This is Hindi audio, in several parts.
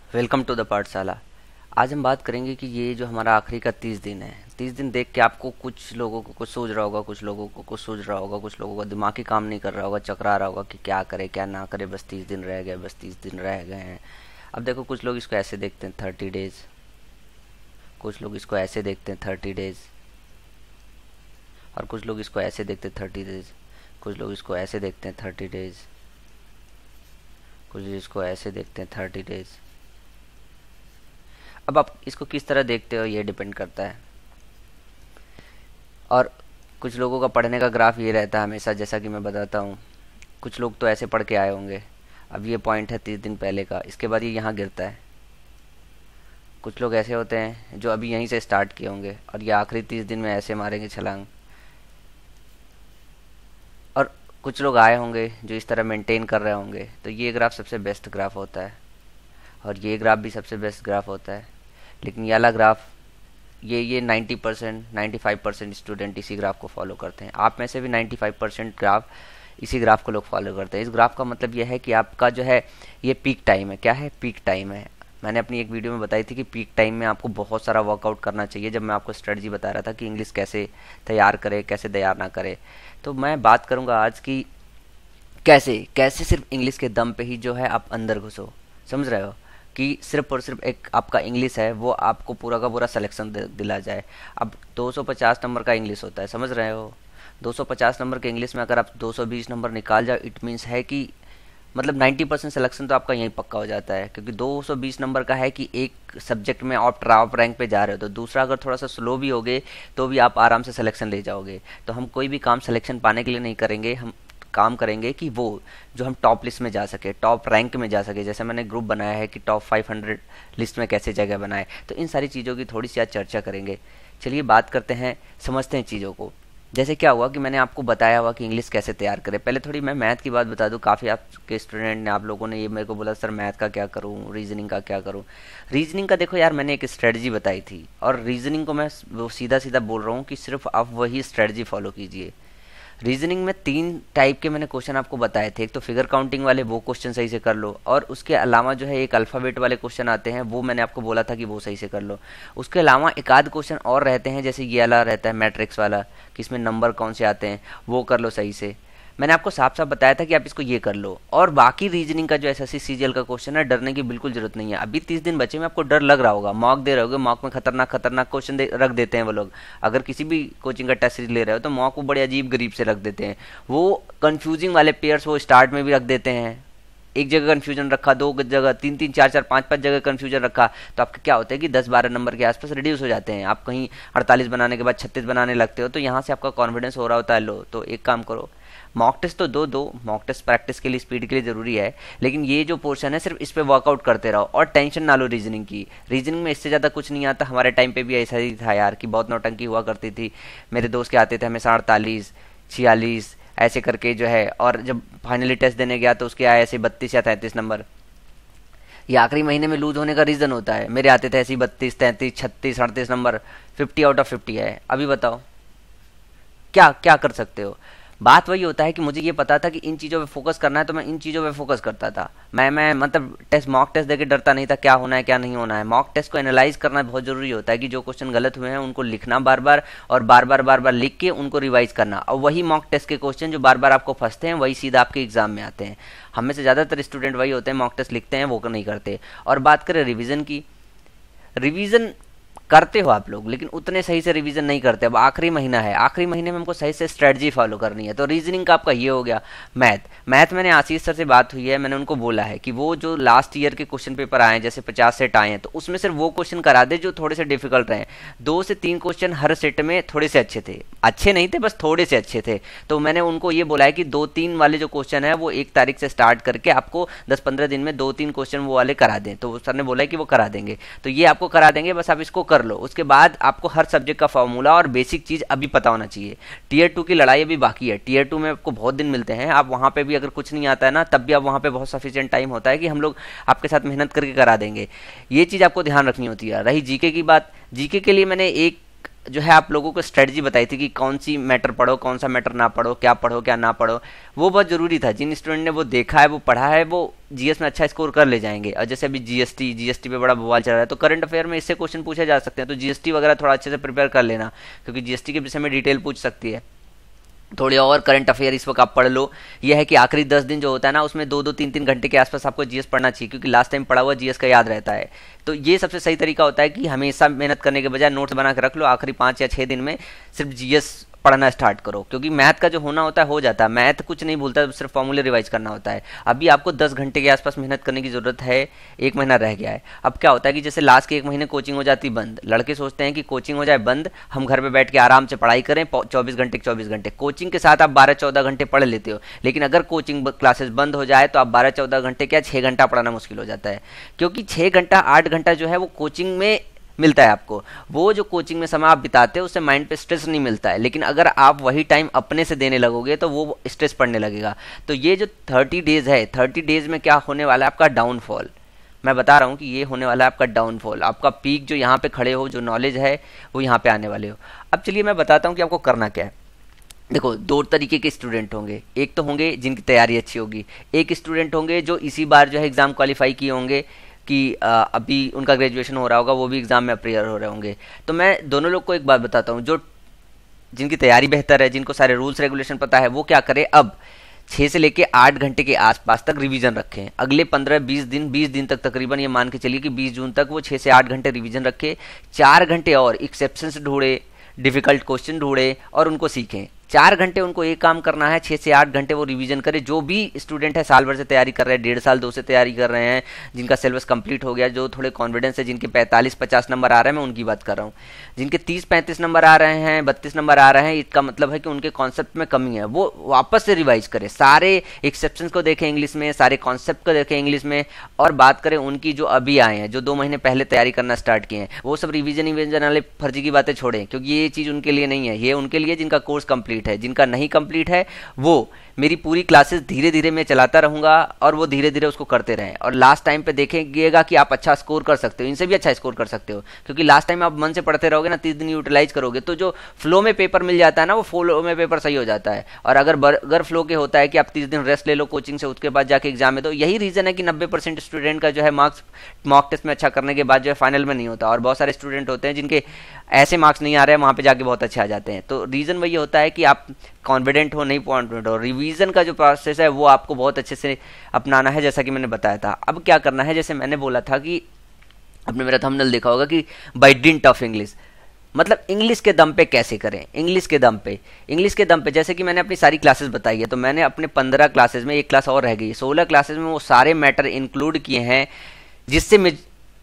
वेलकम टू द पाठशाला। आज हम बात करेंगे कि ये जो हमारा आखिरी का 30 दिन है, 30 दिन देख के आपको कुछ लोगों को कुछ सूझ रहा होगा, कुछ लोगों को कुछ सूझ रहा होगा, कुछ लोगों का दिमाग ही काम नहीं कर रहा होगा, चकरा रहा होगा कि क्या करे क्या ना करे, बस 30 दिन रह गए, बस 30 दिन रह गए हैं। अब देखो, कुछ लोग इसको ऐसे देखते हैं 30 डेज, कुछ लोग इसको ऐसे देखते हैं 30 डेज, और कुछ लोग इसको ऐसे देखते हैं 30 डेज, कुछ लोग इसको ऐसे देखते हैं 30 डेज, कुछ इसको ऐसे देखते हैं 30 डेज। अब आप इसको किस तरह देखते हो ये डिपेंड करता है। और कुछ लोगों का पढ़ने का ग्राफ ये रहता है हमेशा, जैसा कि मैं बताता हूँ। कुछ लोग तो ऐसे पढ़ के आए होंगे, अब ये पॉइंट है 30 दिन पहले का, इसके बाद ये यहाँ गिरता है। कुछ लोग ऐसे होते हैं जो अभी यहीं से स्टार्ट किए होंगे और ये आखिरी 30 दिन में ऐसे मारेंगे छलांग। और कुछ लोग आए होंगे जो इस तरह मेंटेन कर रहे होंगे, तो ये ग्राफ सबसे बेस्ट ग्राफ होता है और ये ग्राफ भी सबसे बेस्ट ग्राफ होता है। लेकिन ये वाला ग्राफ, ये 90% 95% स्टूडेंट इसी ग्राफ को फॉलो करते हैं। आप में से भी 95% ग्राफ इसी ग्राफ को लोग फॉलो करते हैं। इस ग्राफ का मतलब यह है कि आपका जो है ये पीक टाइम है। क्या है? पीक टाइम है। मैंने अपनी एक वीडियो में बताई थी कि पीक टाइम में आपको बहुत सारा वर्कआउट करना चाहिए, जब मैं आपको स्ट्रेटजी बता रहा था कि इंग्लिश कैसे तैयार करे, कैसे तैयार ना करे। तो मैं बात करूंगा आज की कैसे कैसे सिर्फ इंग्लिश के दम पे ही जो है आप अंदर घुसो। समझ रहे हो कि सिर्फ और सिर्फ एक आपका इंग्लिश है वो आपको पूरा का पूरा सिलेक्शन दिला जाए। अब 250 नंबर का इंग्लिश होता है, समझ रहे हो? 250 नंबर के इंग्लिश में अगर आप 220 नंबर निकाल जाओ, इट मीन्स है कि मतलब 90% सिलेक्शन तो आपका यहीं पक्का हो जाता है। क्योंकि 220 नंबर का है कि एक सब्जेक्ट में आप टॉप रैंक पे जा रहे हो, तो दूसरा अगर थोड़ा सा स्लो भी होगे तो भी आप आराम से सिलेक्शन ले जाओगे। तो हम कोई भी काम सिलेक्शन पाने के लिए नहीं करेंगे, हम काम करेंगे कि वो जो हम टॉप लिस्ट में जा सके, टॉप रैंक में जा सके। जैसे मैंने ग्रुप बनाया है कि टॉप 500 लिस्ट में कैसे जगह बनाए, तो इन सारी चीज़ों की थोड़ी सी आज चर्चा करेंगे। चलिए बात करते हैं, समझते हैं चीज़ों को। जैसे क्या हुआ कि मैंने आपको बताया हुआ कि इंग्लिश कैसे तैयार करें। पहले थोड़ी मैं मैथ की बात बता दूं। काफ़ी आपके स्टूडेंट ने, आप लोगों ने ये मेरे को बोला सर मैथ का क्या करूं, रीजनिंग का क्या करूं। रीजनिंग का देखो यार, मैंने एक स्ट्रेटजी बताई थी और रीजनिंग को मैं वो सीधा सीधा बोल रहा हूँ कि सिर्फ आप वही स्ट्रेटजी फॉलो कीजिए। रीजनिंग में 3 टाइप के मैंने क्वेश्चन आपको बताए थे। एक तो फिगर काउंटिंग वाले, वो क्वेश्चन सही से कर लो, और उसके अलावा जो है एक अल्फ़ाबेट वाले क्वेश्चन आते हैं, वो मैंने आपको बोला था कि वो सही से कर लो। उसके अलावा एक आध क्वेश्चन और रहते हैं, जैसे ये वाला रहता है मैट्रिक्स वाला, कि इसमें नंबर कौन से आते हैं, वो कर लो सही से। मैंने आपको साफ साफ बताया था कि आप इसको ये कर लो। और बाकी रीजनिंग का जो एसएससी सीजीएल का क्वेश्चन है, डरने की बिल्कुल जरूरत नहीं है। अभी 30 दिन बचे में आपको डर लग रहा होगा, मॉक दे रहे होगे, मॉक में खतरनाक खतरनाक क्वेश्चन रख देते हैं वो लोग। अगर किसी भी कोचिंग का टेस्ट ले रहे हो तो मॉक को बड़े अजीब गरीब से रख देते हैं। वो कंफ्यूजिंग वाले पेयर्स वो स्टार्ट में भी रख देते हैं। एक जगह कंफ्यूजन रखा, 2 जगह, 3 3 4 4 5 5 जगह कंफ्यूजन रखा, तो आपका क्या होता है कि 10 12 नंबर के आसपास रिड्यूस हो जाते हैं। आप कहीं 48 बनाने के बाद 36 बनाने लगते हो, तो यहाँ से आपका कॉन्फिडेंस हो रहा होता है लो। तो एक काम करो, मॉक टेस्ट तो दो मॉक टेस्ट प्रैक्टिस के लिए, स्पीड के लिए जरूरी है, लेकिन ये जो पोर्शन है सिर्फ इस पे वर्कआउट करते रहो और टेंशन ना लो रीजनिंग की। रीजनिंग में इससे ज़्यादा कुछ नहीं आता। हमारे टाइम पे भी ऐसा ही था यार कि बहुत नौटंकी हुआ करती थी। मेरे दोस्त के आते थे हमेशा 48 46 ऐसे करके जो है, और जब फाइनली टेस्ट देने गया तो उसके आए ऐसे 32 या 33 नंबर। ये आखिरी महीने में लूज होने का रीज़न होता है। मेरे आते थे ऐसे 32 33 36 38 नंबर, 50 आउट ऑफ 50 है। अभी बताओ क्या क्या कर सकते हो। बात वही होता है कि मुझे ये पता था कि इन चीज़ों पे फोकस करना है, तो मैं इन चीज़ों पे फोकस करता था। मैं मतलब टेस्ट, मॉक टेस्ट देके डरता नहीं था क्या होना है क्या नहीं होना है। मॉक टेस्ट को एनालाइज करना बहुत जरूरी होता है कि जो क्वेश्चन गलत हुए हैं उनको लिखना बार बार, और बार बार लिख के उनको रिवाइज करना। और वही मॉक टेस्ट के क्वेश्चन जो बार बार आपको फंसते हैं, वही सीधा आपके एग्जाम में आते हैं। हमें से ज़्यादातर स्टूडेंट वही होते हैं, मॉक टेस्ट लिखते हैं, वो नहीं करते। और बात करें रिविजन की, रिवीजन करते हो आप लोग, लेकिन उतने सही से रिवीजन नहीं करते। अब आखिरी महीना है, आखिरी महीने में हमको सही से स्ट्रेटजी फॉलो करनी है। तो रीजनिंग का आपका ये हो गया। मैथ मैंने आशीष सर से बात हुई है, मैंने उनको बोला है कि वो जो लास्ट ईयर के क्वेश्चन पेपर आए हैं, जैसे 50 सेट आए हैं, तो उसमें सिर्फ वो क्वेश्चन करा दे जो थोड़े से डिफिकल्ट रहे। 2 से 3 क्वेश्चन हर सेट में थोड़े से अच्छे थे, अच्छे नहीं थे, बस थोड़े से अच्छे थे। तो मैंने उनको ये बोला है कि 2 3 वाले जो क्वेश्चन है वो 1 तारीख से स्टार्ट करके आपको 10 15 दिन में 2 3 क्वेश्चन वो वाले करा दें। तो सर ने बोला है कि वो करा देंगे, तो ये आपको करा देंगे, बस आप इसको कर लो। उसके बाद आपको हर सब्जेक्ट का फॉर्मूला और बेसिक चीज अभी पता होना चाहिए। टीयर 2 की लड़ाई अभी बाकी है। टीयर 2 में आपको बहुत दिन मिलते हैं। आप वहां पे भी अगर कुछ नहीं आता है ना, तब भी आप वहां पे बहुत सफिशिएंट टाइम होता है कि हम लोग आपके साथ मेहनत करके करा देंगे। ये चीज आपको ध्यान रखनी होती है। रही जीके की बात, जीके के लिए मैंने एक जो है आप लोगों को स्ट्रेटजी बताई थी कि कौन सी मैटर पढ़ो, कौन सा मैटर ना पढ़ो, क्या ना पढ़ो, वो बहुत ज़रूरी था। जिन स्टूडेंट ने वो देखा है, वो पढ़ा है, वो जीएस में अच्छा स्कोर कर ले जाएंगे। और जैसे अभी जीएसटी पे बड़ा बवाल चल रहा है, तो करंट अफेयर में इससे क्वेश्चन पूछे जा सकते हैं, तो जीएसटी वगैरह थोड़ा अच्छे से प्रिपेयर कर लेना, क्योंकि जीएसटी के विषय में डिटेल पूछ सकती है। थोड़ी और करंट अफेयर इस वक्त आप पढ़ लो। यह है कि आखिरी 10 दिन जो होता है ना, उसमें 2-2 3-3 घंटे के आसपास आपको जीएस पढ़ना चाहिए, क्योंकि लास्ट टाइम पढ़ा हुआ जीएस का याद रहता है। तो ये सबसे सही तरीका होता है कि हमेशा मेहनत करने के बजाय नोट्स बना के रख लो, आखिरी 5 या 6 दिन में सिर्फ जीएस पढ़ना स्टार्ट करो, क्योंकि मैथ का जो होना होता है हो जाता है। मैथ कुछ नहीं भूलता, सिर्फ फॉर्मूले रिवाइज करना होता है। अभी आपको 10 घंटे के आसपास मेहनत करने की जरूरत है, 1 महीना रह गया है। अब क्या होता है कि जैसे लास्ट के 1 महीने कोचिंग हो जाती बंद, लड़के सोचते हैं कि कोचिंग हो जाए बंद, हम घर पे बैठ के आराम से पढ़ाई करें 24 घंटे 24 घंटे। कोचिंग के साथ आप 12-14 घंटे पढ़ लेते हो, लेकिन अगर कोचिंग क्लासेस बंद हो जाए तो आप 12-14 घंटे क्या 6 घंटा पढ़ाना मुश्किल हो जाता है, क्योंकि 6 घंटा 8 घंटा जो है वो कोचिंग में मिलता है आपको। वो जो कोचिंग में समय आप बिताते हो उससे माइंड पे स्ट्रेस नहीं मिलता है, लेकिन अगर आप वही टाइम अपने से देने लगोगे तो वो स्ट्रेस पड़ने लगेगा। तो ये जो 30 डेज है, 30 डेज में क्या होने वाला है आपका डाउनफॉल। मैं बता रहा हूँ कि ये होने वाला है आपका डाउनफॉल। आपका पीक जो यहाँ पे खड़े हो, जो नॉलेज है वो यहाँ पे आने वाले हो। अब चलिए मैं बताता हूँ कि आपको करना क्या है। देखो, 2 तरीके के स्टूडेंट होंगे। एक तो होंगे जिनकी तैयारी अच्छी होगी, एक स्टूडेंट होंगे जो इसी बार जो है एग्ज़ाम क्वालिफाई किए होंगे कि अभी उनका ग्रेजुएशन हो रहा होगा, वो भी एग्ज़ाम में अपियर हो रहे होंगे। तो मैं दोनों लोग को एक बात बताता हूँ, जो जिनकी तैयारी बेहतर है, जिनको सारे रूल्स रेगुलेशन पता है, वो क्या करे, अब 6 से लेके 8 घंटे के आसपास तक रिवीजन रखें। अगले 15-20 दिन, 20 दिन तक तकरीबन, ये मान के चलिए कि 20 जून तक वो 6 से 8 घंटे रिवीजन रखे। 4 घंटे और एक्सेप्शंस ढूंढे, डिफिकल्ट क्वेश्चन ढूंढे और उनको सीखें। 4 घंटे उनको एक काम करना है, 6 से 8 घंटे वो रिवीजन करे। जो भी स्टूडेंट है साल भर से तैयारी कर रहे हैं, 1.5 साल 2 से तैयारी कर रहे हैं, जिनका सिलेबस कंप्लीट हो गया, जो थोड़े कॉन्फिडेंस है, जिनके 45-50 नंबर आ रहे हैं, मैं उनकी बात कर रहा हूँ। जिनके 30-35 नंबर आ रहे हैं, 32 नंबर आ रहे हैं, इसका मतलब है कि उनके कॉन्सेप्ट में कमी है, वो वापस से रिवाइज करें। सारे एक्सेप्शंस को देखें इंग्लिश में, सारे कॉन्सेप्ट को देखें इंग्लिश में, और बात करें उनकी जो अभी आए हैं, जो 2 महीने पहले तैयारी करना स्टार्ट किए हैं, वो सब रिवीजन वाले फर्जी की बातें छोड़ें, क्योंकि ये चीज़ उनके लिए नहीं है। ये उनके लिए जिनका कोर्स कंप्लीट है, जिनका नहीं कंप्लीट है, वो मेरी पूरी क्लासेस धीरे धीरे मैं चलाता रहूंगा और वो धीरे धीरे उसको करते रहें। और लास्ट टाइम पे देखेंगेगा कि आप अच्छा स्कोर कर सकते हो, इनसे भी अच्छा स्कोर कर सकते हो, क्योंकि लास्ट टाइम आप मन से पढ़ते रहोगे ना, 30 दिन यूटिलाइज करोगे, तो जो फ्लो में पेपर मिल जाता है ना, वो फ्लो में पेपर सही हो जाता है। और अगर फ्लो के होता है कि आप 30 दिन रेस्ट ले लो कोचिंग से, उसके बाद जाके एग्जाम में, तो यही रीजन है कि 90% स्टूडेंट का जो है मार्क्स मॉक टेस्ट में अच्छा करने के बाद जो है फाइनल में नहीं होता। और बहुत सारे स्टूडेंट होते हैं जिनके ऐसे मार्क्स नहीं आ रहे हैं, वहाँ पे जाके बहुत अच्छे आ जाते हैं। तो रीज़न वही होता है कि आप कॉन्फिडेंट हो, नहीं कॉन्फिडेंट हो। रिवीजन का जो प्रोसेस है वो आपको बहुत अच्छे से अपनाना है, जैसा कि मैंने बताया था। अब क्या करना है, जैसे मैंने बोला था कि आपने मेरा थंबनेल देखा होगा कि बाय डिंट ऑफ इंग्लिश, मतलब इंग्लिश के दम पे कैसे करें। इंग्लिश के दम पे जैसे कि मैंने अपनी सारी क्लासेस बताई है, तो मैंने अपने 15 क्लासेस में, एक क्लास और रह गई, 16 क्लासेस में वो सारे मैटर इंक्लूड किए हैं जिससे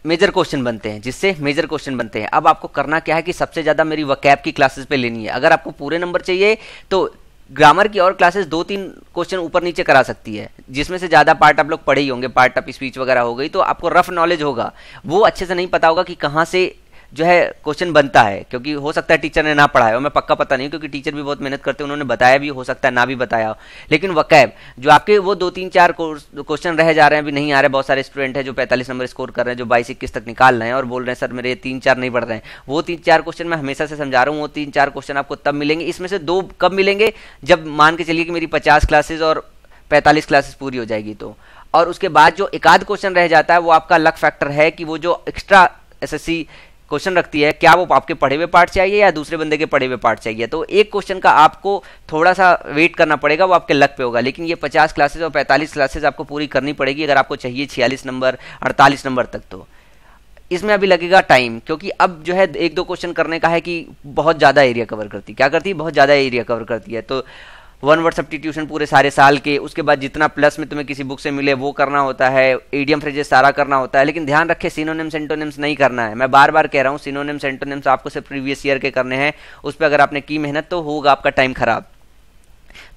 मेजर क्वेश्चन बनते हैं। अब आपको करना क्या है कि सबसे ज़्यादा मेरी वकैब की क्लासेस पे लेनी है। अगर आपको पूरे नंबर चाहिए तो ग्रामर की और क्लासेस 2-3 क्वेश्चन ऊपर नीचे करा सकती है, जिसमें से ज़्यादा पार्ट आप लोग पढ़े ही होंगे, पार्ट ऑफ स्पीच वगैरह हो गई, तो आपको रफ नॉलेज होगा। वो अच्छे से नहीं पता होगा कि कहाँ से जो है क्वेश्चन बनता है, क्योंकि हो सकता है टीचर ने ना पढ़ाया हो, मैं पक्का पता नहीं, क्योंकि टीचर भी बहुत मेहनत करते हैं, उन्होंने बताया भी, हो सकता है ना भी बताया हो। लेकिन वकैब जो आपके वो 2-3-4 क्वेश्चन रह जा रहे हैं, अभी नहीं आ रहे, बहुत सारे स्टूडेंट हैं जो 45 नंबर स्कोर कर रहे हैं, जो 22-21 तक निकाल रहे हैं और बोल रहे हैं सर मेरे 3-4 नहीं पढ़ रहे हैं। वो 3-4 क्वेश्चन मैं हमेशा से समझा रहा हूँ, वो 3-4 क्वेश्चन आपको तब मिलेंगे। इसमें से 2 कब मिलेंगे, जब मान के चलिए कि मेरी 50 क्लासेज और 45 क्लासेस पूरी हो जाएगी तो। और उसके बाद जो एक आध क्वेश्चन रह जाता है, वो आपका लक फैक्टर है कि वो जो एक्स्ट्रा एसएससी क्वेश्चन रखती है, क्या वो आपके पढ़े हुए पार्ट चाहिए या दूसरे बंदे के पढ़े हुए पार्ट चाहिए। तो एक क्वेश्चन का आपको थोड़ा सा वेट करना पड़ेगा, वो आपके लक पे होगा। लेकिन ये 50 क्लासेस और 45 क्लासेस आपको पूरी करनी पड़ेगी अगर आपको चाहिए 46 नंबर 48 नंबर तक। तो इसमें अभी लगेगा टाइम, क्योंकि अब जो है 1-2 क्वेश्चन करने का है कि बहुत ज़्यादा एरिया कवर करती है। क्या करती है, बहुत ज़्यादा एरिया कवर करती है। तो 1 वर्ड सब्स्टिट्यूशन पूरे सारे साल के, उसके बाद जितना प्लस में तुम्हें किसी बुक से मिले वो करना होता है, इडियम फ्रेजेस सारा करना होता है। लेकिन ध्यान रखें, सिनोनिम्स एंटोनिम्स नहीं करना है। मैं बार बार कह रहा हूँ, सिनोनिम्स एंटोनिम्स आपको सिर्फ प्रीवियस ईयर के करने हैं। उस पर अगर आपने की मेहनत तो होगा आपका टाइम खराब।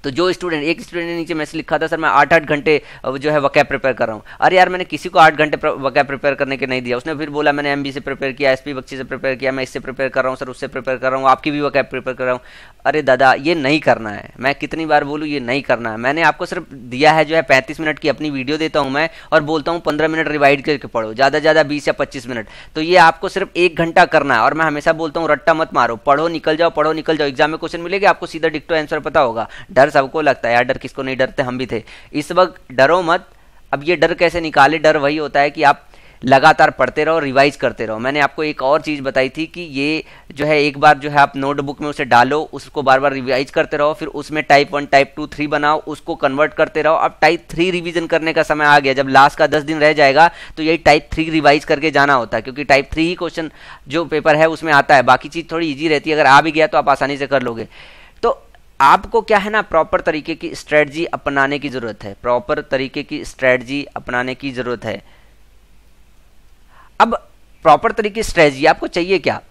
तो जो स्टूडेंट, एक स्टूडेंट ने नीचे मैसेज लिखा था, सर मैं 8-8 घंटे जो है वकैब प्रिपेयर कर रहा हूँ। अरे यार, मैंने किसी को 8 घंटे वकैब प्रिपेयर करने के नहीं दिया। उसने फिर बोला मैंने एमबी से प्रिपेयर किया, एसपी बख्शी से प्रिपेयर किया, मैं इससे प्रिपेयर कर रहा हूँ सर, उससे प्रिपेयर कर रहा हूँ, आपकी भी वकैब प्रिपेयर कर रहा हूँ। अरे दादा, ये नहीं करना है। मैं कितनी बार बोलूँ, ये नहीं करना है। मैंने आपको सिर्फ दिया है जो है 35 मिनट की अपनी वीडियो देता हूँ मैं, और बोलता हूँ 15 मिनट रिवाइड करके पढ़ो, ज़्यादा से ज़्यादा 20 या 25 मिनट। तो ये आपको सिर्फ 1 घंटा करना है। और मैं हमेशा बोलता हूँ रट्टा मत मारो, पढ़ो निकल जाओ, पढ़ो निकल जाओ। एग्जाम में क्वेश्चन मिलेगा आपको, सीधा डिक्टो आंसर पता होगा। डर सबको लगता है यार, डर किसको नहीं डरते, हम भी थे। इस वक्त डरो मत। अब ये डर कैसे निकाले? डर वही होता है कि आप लगातार पढ़ते रहो, रिवाइज करते रहो। मैंने आपको एक और चीज़ बताई थी कि ये जो है एक बार जो है आप नोटबुक में उसे डालो, उसको बार बार रिवाइज करते रहो, फिर उसमें टाइप 1 टाइप 2 3 बनाओ, उसको कन्वर्ट करते रहो। अब टाइप 3 रिवीजन करने का समय आ गया। जब लास्ट का 10 दिन रह जाएगा तो यही टाइप 3 रिवाइज करके जाना होता है, क्योंकि टाइप 3 ही क्वेश्चन जो पेपर है उसमें आता है। बाकी चीज़ थोड़ी ईजी रहती है, अगर आ भी गया तो आप आसानी से कर लोगे। तो आपको क्या है ना, प्रॉपर तरीके की स्ट्रेटजी अपनाने की ज़रूरत है। प्रॉपर तरीके की स्ट्रेटजी अपनाने की ज़रूरत है। अब प्रॉपर तरीके की स्ट्रेटजी आपको चाहिए क्या?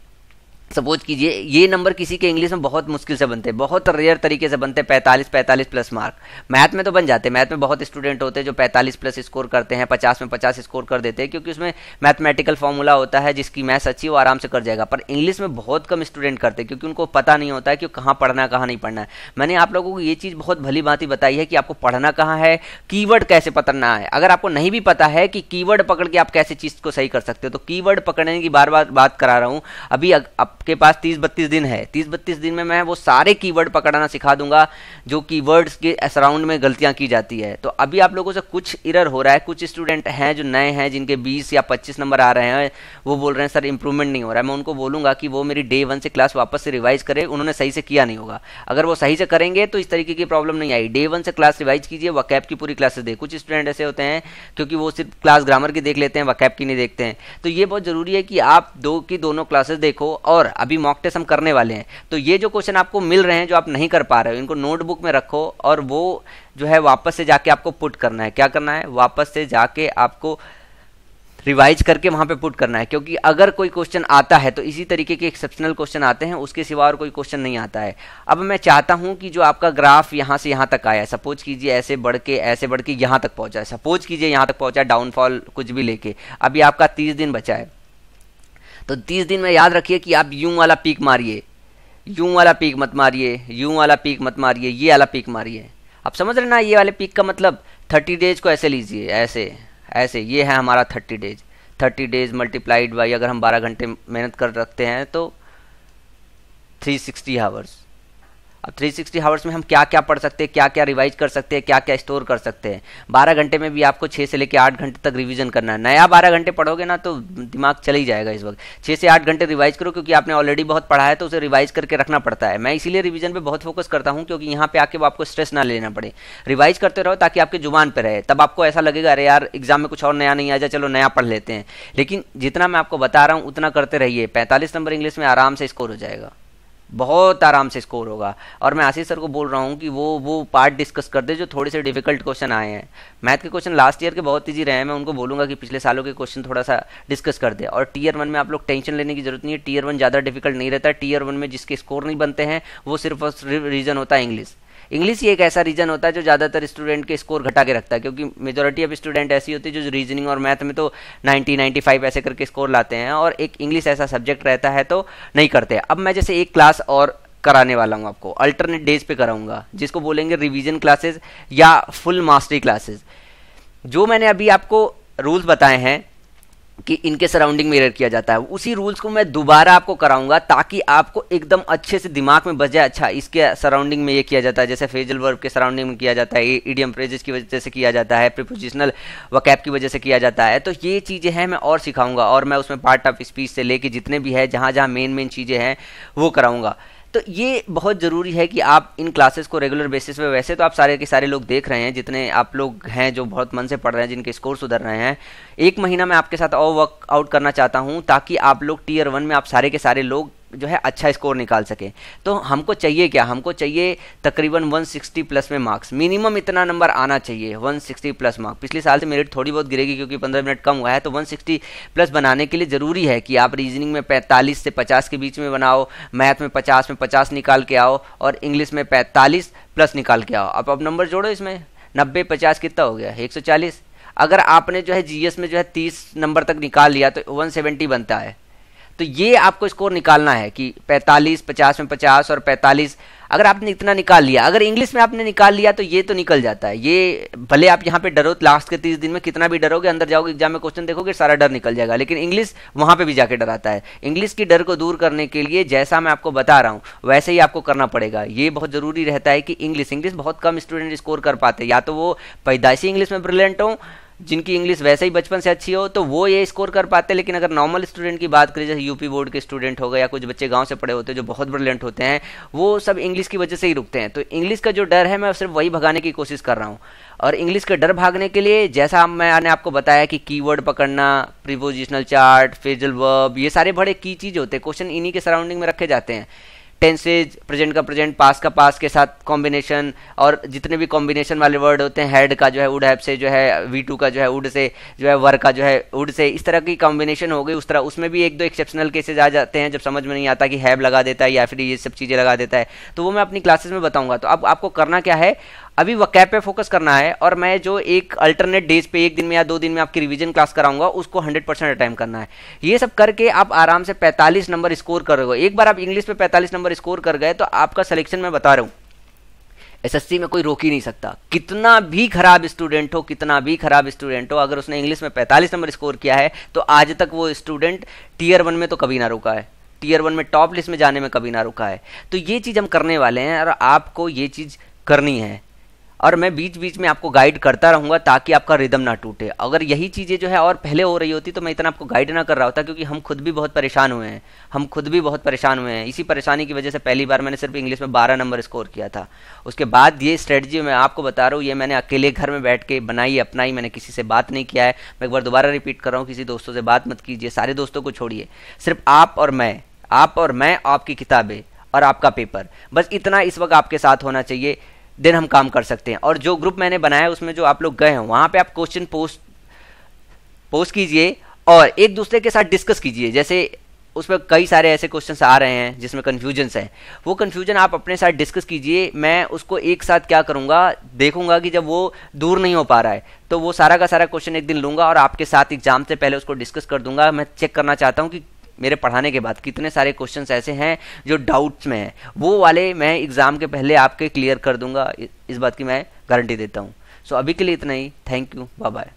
सपोज कीजिए ये नंबर किसी के इंग्लिश में बहुत मुश्किल से बनते हैं, बहुत रेयर तरीके से बनते हैं, 45 प्लस मार्क। मैथ में तो बन जाते हैं, मैथ में बहुत स्टूडेंट होते हैं जो 45 प्लस स्कोर करते हैं, 50 में 50 स्कोर कर देते हैं, क्योंकि उसमें मैथमेटिकल फॉर्मूला होता है। जिसकी मैथ्स अच्छी वो आराम से कर जाएगा। पर इंग्लिश में बहुत कम स्टूडेंट करते हैं, क्योंकि उनको पता नहीं होता है कि कहाँ पढ़ना है कहाँ नहीं पढ़ना है। मैंने आप लोगों को ये चीज़ बहुत भली भांति बताई है कि आपको पढ़ना कहाँ है, कीवर्ड कैसे पकड़ना है। अगर आपको नहीं भी पता है कि कीवर्ड पकड़ के आप कैसे चीज़ को सही कर सकते हो, तो कीवर्ड पकड़ने की बार बार बात करा रहा हूँ। अभी आपके पास 30-32 दिन है, 30-32 दिन में मैं वो सारे कीवर्ड पकड़ना सिखा दूंगा जो कीवर्ड्स के सराउंड में गलतियां की जाती है। तो अभी आप लोगों से कुछ एरर हो रहा है, कुछ स्टूडेंट हैं जो नए हैं जिनके 20 या 25 नंबर आ रहे हैं, वो बोल रहे हैं सर इंप्रूवमेंट नहीं हो रहा है। मैं उनको बोलूंगा कि वो मेरी डे 1 से क्लास वापस से रिवाइज करें, उन्होंने सही से किया नहीं होगा। अगर वो सही से करेंगे तो इस तरीके की प्रॉब्लम नहीं आई। डे 1 से क्लास रिवाइज कीजिए, वकैब की पूरी क्लासेस दे। कुछ स्टूडेंट ऐसे होते हैं क्योंकि वो सिर्फ क्लास ग्रामर की देख लेते हैं, वकैब की नहीं देखते हैं। तो ये बहुत जरूरी है कि आप दो की दोनों क्लासेस देखो। और अभी मॉक टेस्ट हम करने वाले हैं, तो ये जो क्वेश्चन आपको मिल रहे हैं जो आप नहीं कर पा रहे हो, इनको नोटबुक में रखो और वो जो है वापस से जाके आपको पुट करना है। क्या करना है? वापस से जाके आपको रिवाइज करके वहां पे पुट करना है। क्योंकि अगर कोई क्वेश्चन आता है तो इसी तरीके के एक्सेप्शनल क्वेश्चन आते हैं, उसके सिवा और कोई क्वेश्चन नहीं आता है। अब मैं चाहता हूं कि जो आपका ग्राफ यहां से यहां तक आया है, सपोज कीजिए ऐसे बढ़ के यहां तक पहुंचा है, सपोज कीजिए यहां तक पहुंचा, डाउनफॉल कुछ भी लेके। अभी आपका 30 दिन बचा है, तो 30 दिन में याद रखिए कि आप यूं वाला पीक मारिए, यूं वाला पीक मत मारिए, यूं वाला पीक मत मारिए, ये वाला पीक मारिए। आप समझ रहे ना? ये वाले पीक का मतलब 30 डेज को ऐसे लीजिए, ऐसे ऐसे, ये है हमारा 30 डेज। 30 डेज मल्टीप्लाइड बाई, अगर हम 12 घंटे मेहनत कर रखते हैं तो 360 आवर्स। अब 360 आवर्स में हम क्या क्या पढ़ सकते हैं, क्या क्या रिवाइज कर सकते हैं, क्या क्या स्टोर कर सकते हैं। 12 घंटे में भी आपको 6 से लेकर 8 घंटे तक रिवीजन करना है। नया 12 घंटे पढ़ोगे ना तो दिमाग चल ही जाएगा। इस वक्त 6 से 8 घंटे रिवाइज करो, क्योंकि आपने ऑलरेडी बहुत पढ़ा है तो उसे रिवाइज करके रखना पड़ता है। मैं इसीलिए रिवीजन पे बहुत फोकस करता हूँ, क्योंकि यहाँ पे आके आपको स्ट्रेस ना लेना पड़े। रिवाइज करते रहो ताकि आपके जुबान पर रहे, तब आपको ऐसा लगेगा अरे यार एग्जाम में कुछ और नया नहीं आ जाए, चलो नया पढ़ लेते हैं। लेकिन जितना मैं आपको बता रहा हूँ उतना करते रहिए, 45 नंबर इंग्लिश में आराम से स्कोर हो जाएगा, बहुत आराम से स्कोर होगा। और मैं आशीष सर को बोल रहा हूँ कि वो पार्ट डिस्कस कर दे जो थोड़े से डिफिकल्ट क्वेश्चन आए हैं। मैथ के क्वेश्चन लास्ट ईयर के बहुत ईजी रहे हैं, मैं उनको बोलूँगा कि पिछले सालों के क्वेश्चन थोड़ा सा डिस्कस कर दे। और टीयर 1 में आप लोग टेंशन लेने की जरूरत नहीं है, टीयर 1 ज़्यादा डिफिकल्ट नहीं रहता। टीयर 1 में जिसके स्कोर नहीं बनते हैं वो सिर्फ रीजन होता है इंग्लिश। इंग्लिश ही एक ऐसा रीजन होता है जो ज़्यादातर स्टूडेंट के स्कोर घटा के रखता है, क्योंकि मेजॉरिटी ऑफ स्टूडेंट ऐसी होती है जो रीजनिंग और मैथ में तो 90-95 ऐसे करके स्कोर लाते हैं, और एक इंग्लिश ऐसा सब्जेक्ट रहता है तो नहीं करते। अब मैं जैसे एक क्लास और कराने वाला हूँ आपको, अल्टरनेट डेज पे कराऊंगा, जिसको बोलेंगे रिवीजन क्लासेस या फुल मास्टरी क्लासेस। जो मैंने अभी आपको रूल्स बताए हैं कि इनके सराउंडिंग में एरर किया जाता है, उसी रूल्स को मैं दोबारा आपको कराऊंगा ताकि आपको एकदम अच्छे से दिमाग में बच जाए। अच्छा, इसके सराउंडिंग में ये किया जाता है, जैसे फ्रेजल वर्ब के सराउंडिंग में किया जाता है, इडियम फ्रेजेस की वजह से किया जाता है, प्रीपोजिशनल वकैब की वजह से किया जाता है। तो ये चीज़ें हैं मैं और सिखाऊंगा, और मैं उसमें पार्ट ऑफ स्पीच से लेके जितने भी है जहाँ जहाँ मेन चीज़ें हैं वो कराऊंगा। तो ये बहुत ज़रूरी है कि आप इन क्लासेस को रेगुलर बेसिस पे, वैसे तो आप सारे के सारे लोग देख रहे हैं, जितने आप लोग हैं जो बहुत मन से पढ़ रहे हैं, जिनके स्कोर सुधर रहे हैं, 1 महीना मैं आपके साथ और वर्कआउट करना चाहता हूं ताकि आप लोग टीयर 1 में आप सारे के सारे लोग जो है अच्छा स्कोर निकाल सकें। तो हमको चाहिए क्या, हमको चाहिए तकरीबन 160 प्लस में मार्क्स, मिनिमम इतना नंबर आना चाहिए 160 प्लस मार्क्स। पिछले साल से मेरिट थोड़ी बहुत गिरेगी क्योंकि 15 मिनट कम हुआ है, तो 160 प्लस बनाने के लिए ज़रूरी है कि आप रीजनिंग में 45 से 50 के बीच में बनाओ, मैथ में 50 निकाल के आओ, और इंग्लिश में 45 प्लस निकाल के आओ। अब नंबर जोड़ो इसमें, 90 50 कितना हो गया, 140। अगर आपने जो है जीएस में जो है 30 नंबर तक निकाल लिया तो 170 बनता है। तो ये आपको स्कोर निकालना है कि 45 50 में 50 और 45, अगर आपने इतना निकाल लिया, अगर इंग्लिश में आपने निकाल लिया तो ये तो निकल जाता है। ये भले आप यहाँ पे डरो, लास्ट के 30 दिन में कितना भी डरोगे, अंदर जाओगे एग्जाम में क्वेश्चन देखोगे सारा डर निकल जाएगा, लेकिन इंग्लिश वहाँ पे भी जाके डराता है। इंग्लिश की डर को दूर करने के लिए जैसा मैं आपको बता रहा हूँ वैसे ही आपको करना पड़ेगा। ये बहुत ज़रूरी रहता है कि इंग्लिश बहुत कम स्टूडेंट स्कोर कर पाते, या तो वो पैदाइशी इंग्लिश में ब्रिलियंट हो, जिनकी इंग्लिश वैसे ही बचपन से अच्छी हो, तो वो ये स्कोर कर पाते हैं। लेकिन अगर नॉर्मल स्टूडेंट की बात करें, जैसे यूपी बोर्ड के स्टूडेंट हो गए या कुछ बच्चे गांव से पढ़े होते हैं जो बहुत ब्रिलियंट होते हैं, वो सब इंग्लिश की वजह से ही रुकते हैं। तो इंग्लिश का जो डर है मैं सिर्फ वही भगाने की कोशिश कर रहा हूँ। और इंग्लिश का डर भागने के लिए जैसा मैंने आपको बताया कि कीवर्ड पकड़ना, प्रीपोजिशनल चार्ट, फ्रेजल वर्ब, ये सारे बड़े की चीज़ होते हैं। क्वेश्चन इन्हीं के सराउंडिंग में रखे जाते हैं। टेंसेज, प्रेजेंट का प्रेजेंट, पास का पास के साथ कॉम्बिनेशन, और जितने भी कॉम्बिनेशन वाले वर्ड होते हैं, हेड का जो है वुड हैव से, जो है V2 का जो है वुड से, जो है वर का जो है वुड से, इस तरह की कॉम्बिनेशन हो गई। उस तरह उसमें भी एक दो एक्सेप्शनल केसेज आ जाते हैं जब समझ में नहीं आता कि हैव लगा देता है या फिर ये सब चीज़ें लगा देता है, तो वो मैं अपनी क्लासेस में बताऊंगा। तो अब आपको करना क्या है, अभी वकैब पे फोकस करना है, और मैं जो एक अल्टरनेट डेज पे 1 दिन में या 2 दिन में आपकी रिवीजन क्लास कराऊंगा उसको 100% अटेम्प्ट करना है। ये सब करके आप आराम से 45 नंबर स्कोर करोगे। एक बार आप इंग्लिश पे 45 नंबर स्कोर कर गए तो आपका सिलेक्शन मैं बता रहा हूँ एसएससी में कोई रोक ही नहीं सकता। कितना भी खराब स्टूडेंट हो, कितना भी खराब स्टूडेंट हो, अगर उसने इंग्लिश में 45 नंबर स्कोर किया है तो आज तक वो स्टूडेंट टीयर 1 में तो कभी ना रुका है, टीयर 1 में टॉप लिस्ट में जाने में कभी ना रुका है। तो ये चीज़ हम करने वाले हैं और आपको ये चीज़ करनी है, और मैं बीच बीच में आपको गाइड करता रहूँगा ताकि आपका रिदम ना टूटे। अगर यही चीज़ें जो है और पहले हो रही होती तो मैं इतना आपको गाइड ना कर रहा होता, क्योंकि हम खुद भी बहुत परेशान हुए हैं, हम खुद भी बहुत परेशान हुए हैं। इसी परेशानी की वजह से पहली बार मैंने सिर्फ इंग्लिश में 12 नंबर स्कोर किया था। उसके बाद ये स्ट्रेटजी मैं आपको बता रहा हूँ, ये मैंने अकेले घर में बैठ के बनाई, अपनाई, मैंने किसी से बात नहीं किया है। मैं एक बार दोबारा रिपीट कर रहा हूँ, किसी दोस्तों से बात मत कीजिए, सारे दोस्तों को छोड़िए, सिर्फ आप और मैं, आपकी किताबें और आपका पेपर, बस इतना इस वक्त आपके साथ होना चाहिए, देन हम काम कर सकते हैं। और जो ग्रुप मैंने बनाया है उसमें जो आप लोग गए हैं वहाँ पे आप क्वेश्चन पोस्ट कीजिए और एक दूसरे के साथ डिस्कस कीजिए। जैसे उसमें कई सारे ऐसे क्वेश्चंस आ रहे हैं जिसमें कन्फ्यूजन्स है, वो कन्फ्यूजन आप अपने साथ डिस्कस कीजिए। मैं उसको एक साथ क्या करूँगा, देखूंगा कि जब वो दूर नहीं हो पा रहा है तो वो सारा का सारा क्वेश्चन एक दिन लूँगा और आपके साथ एग्जाम से पहले उसको डिस्कस कर दूंगा। मैं चेक करना चाहता हूँ कि मेरे पढ़ाने के बाद कितने सारे क्वेश्चंस ऐसे हैं जो डाउट्स में हैं, वो वाले मैं एग्ज़ाम के पहले आपके क्लियर कर दूंगा, इस बात की मैं गारंटी देता हूँ। सो अभी के लिए इतना ही, थैंक यू, बाय बाय।